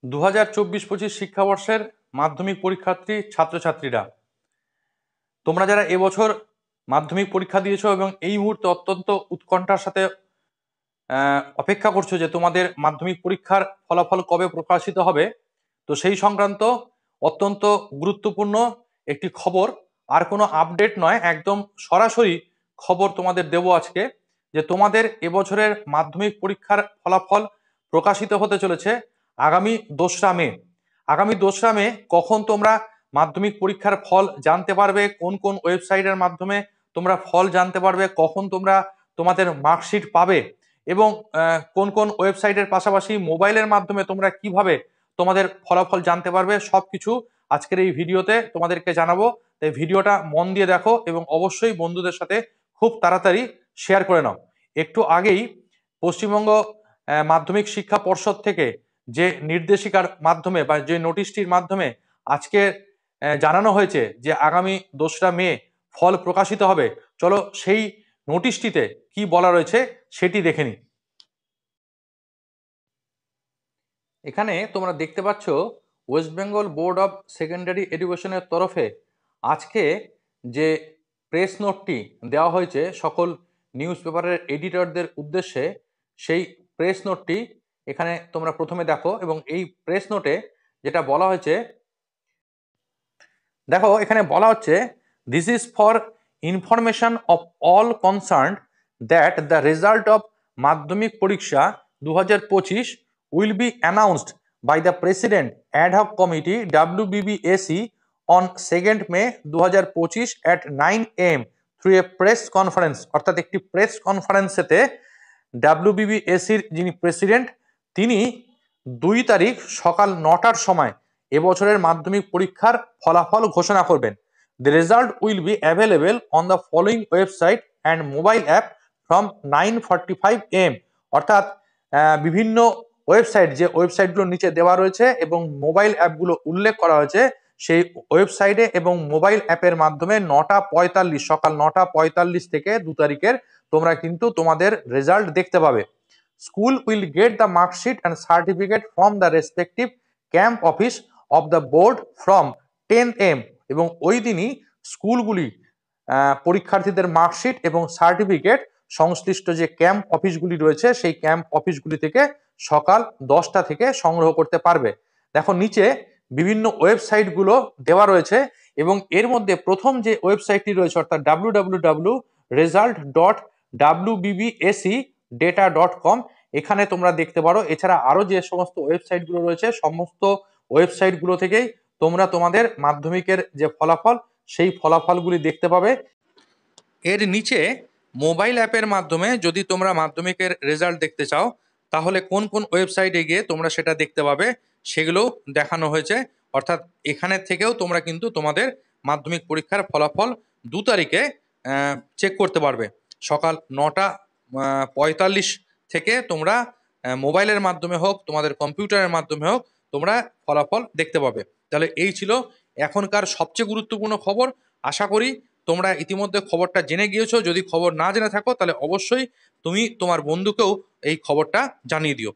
2024-25 শিক্ষাবর্ষের মাধ্যমিক পরীক্ষার্থী ছাত্রছাত্রীরা, তোমরা যারা এবছর মাধ্যমিক পরীক্ষা দিয়েছো এবং এই মুহূর্তে অত্যন্ত উৎকণ্ঠার সাথে অপেক্ষা করছো যে তোমাদের মাধ্যমিক পরীক্ষার ফলাফল কবে প্রকাশিত হবে, তো সেই সংক্রান্ত অত্যন্ত গুরুত্বপূর্ণ একটি খবর, আর কোনো আপডেট নয়, একদম সরাসরি খবর তোমাদের দেব আজকে, যে তোমাদের এবছরের মাধ্যমিক পরীক্ষার ফলাফল প্রকাশিত হতে চলেছে আগামী 2রা মে। আগামী 2রা মে কখন তোমরা মাধ্যমিক পরীক্ষার ফল জানতে পারবে, কোন কোন ওয়েবসাইটের মাধ্যমে তোমরা ফল জানতে পারবে, কখন তোমরা তোমাদের মার্কশিট পাবে, এবং কোন কোন ওয়েবসাইটের পাশাপাশি মোবাইলের মাধ্যমে তোমরা কিভাবে তোমাদের ফলাফল জানতে পারবে, সবকিছু আজকের এই ভিডিওতে তোমাদেরকে জানাবো। তাই ভিডিওটা মন দিয়ে দেখো এবং অবশ্যই বন্ধুদের সাথে খুব তাড়াতাড়ি শেয়ার করে নাও। একটু আগেই পশ্চিমবঙ্গ মাধ্যমিক শিক্ষা পর্ষদ থেকে যে নির্দেশিকার মাধ্যমে বা যে নোটিশটির মাধ্যমে আজকে জানানো হয়েছে যে আগামী 2রা মে ফল প্রকাশিত হবে, চলো সেই নোটিশটিতে কি বলা রয়েছে সেটি দেখে নিই। এখানে তোমরা দেখতে পাচ্ছ West Bengal board of secondary এডুকেশনের তরফে আজকে যে প্রেস নোটটি দেওয়া হয়েছে সকল নিউজ পেপারের এডিটরদের উদ্দেশ্যে, সেই প্রেস নোটটি এখানে তোমরা প্রথমে দেখো। এবং এই প্রেস নোটে যেটা বলা হয়েছে, দেখো এখানে বলা হচ্ছে, this is for information of all concerned that the result of মাধ্যমিক পরীক্ষা 2025 will be announced by the President Ad Hoc Committee WBBAC on 2nd May 2025 at 9 AM through a press conference। অর্থাৎ একটি প্রেস কনফারেন্সেতে WBBACর যিনি president, তিনি 2 তারিখ সকাল 9টার সময় এবছরের মাধ্যমিক পরীক্ষার ফলাফল ঘোষণা করবেন। The result will be available on the following website and mobile app from 9:45 AM। অর্থাৎ বিভিন্ন ওয়েবসাইট, যে ওয়েবসাইটগুলো নিচে দেওয়া রয়েছে এবং মোবাইল অ্যাপগুলো উল্লেখ করা হয়েছে, সেই ওয়েবসাইটে এবং মোবাইল অ্যাপের মাধ্যমে 9:45 সকাল 9:45 থেকে 2 তারিখের তোমরা কিন্তু তোমাদের রেজাল্ট দেখতে পাবে। School will get the marksheet and certificate from the respective camp office of the board from 10 AM। এবং ওই দিনই স্কুলগুলি পরীক্ষার্থীদের মার্কশিট এবং সার্টিফিকেট সংশ্লিষ্ট যে ক্যাম্প অফিসগুলি রয়েছে সেই ক্যাম্প অফিসগুলি থেকে সকাল 10টা থেকে সংগ্রহ করতে পারবে। দেখো নিচে বিভিন্ন ওয়েবসাইটগুলো দেওয়া রয়েছে এবং এর মধ্যে প্রথম যে ওয়েবসাইটটি রয়েছে অর্থাৎ www.result.wbbacdata.com, এখানে তোমরা দেখতে পারো। এছাড়া আরো যে সমস্ত ওয়েবসাইটগুলো রয়েছে সমস্ত ওয়েবসাইটগুলো থেকেই তোমরা তোমাদের মাধ্যমিকের যে ফলাফল সেই ফলাফলগুলি দেখতে পাবে। এর নিচে মোবাইল অ্যাপের মাধ্যমে যদি তোমরা মাধ্যমিকের রেজাল্ট দেখতে চাও তাহলে কোন কোন ওয়েবসাইটে গিয়ে তোমরা সেটা দেখতে পাবে সেগুলো দেখানো হয়েছে। অর্থাৎ এখানে থেকেও তোমরা কিন্তু তোমাদের মাধ্যমিক পরীক্ষার ফলাফল 2 তারিখে চেক করতে পারবে। সকাল 9:45 থেকে তোমরা মোবাইলের মাধ্যমে হোক তোমাদের কম্পিউটারের মাধ্যমে হোক তোমরা ফলাফল দেখতে পাবে। তাহলে এই ছিল এখনকার সবচেয়ে গুরুত্বপূর্ণ খবর। আশা করি তোমরা ইতিমধ্যে খবরটা জেনে গিয়েছো। যদি খবর না জেনে থাকো তাহলে অবশ্যই তুমি তোমার বন্ধুকেও এই খবরটা জানিয়ে দিও।